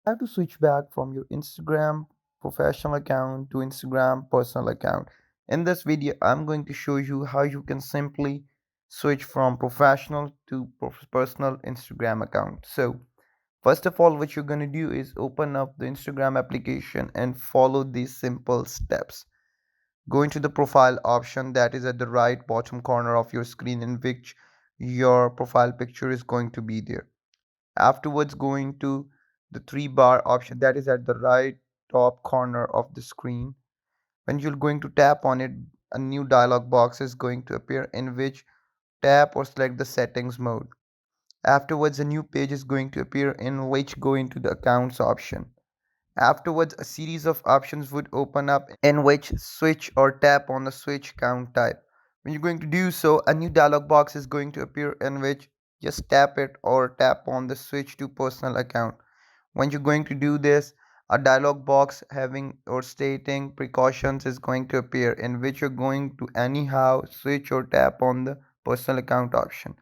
Have to switch back from your Instagram professional account to Instagram personal account. In this video, I'm going to show you how you can simply switch from professional to personal Instagram account. So, first of all, what you're going to do is open up the Instagram application and follow these simple steps. Go into the profile option that is at the right bottom corner of your screen, in which your profile picture is going to be there. Afterwards, go into the three bar option that is at the right top corner of the screen. When you're going to tap on it, a new dialog box is going to appear, in which tap or select the settings mode. Afterwards, a new page is going to appear, in which go into the accounts option. Afterwards, a series of options would open up, in which switch or tap on the switch account type. When you're going to do so, a new dialog box is going to appear, in which just tap it or tap on the switch to personal account. When you're going to do this, a dialog box having or stating precautions is going to appear, in which you're going to anyhow switch or tap on the personal account option.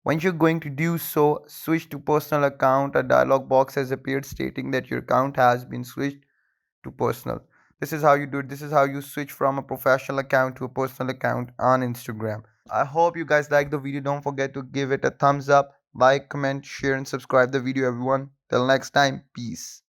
When you're going to do so, switch to personal account, a dialog box has appeared stating that your account has been switched to personal. This is how you do it. This is how you switch from a professional account to a personal account on Instagram. I hope you guys like the video. Don't forget to give it a thumbs up, like, comment, share, and subscribe the video, everyone. Till next time, peace.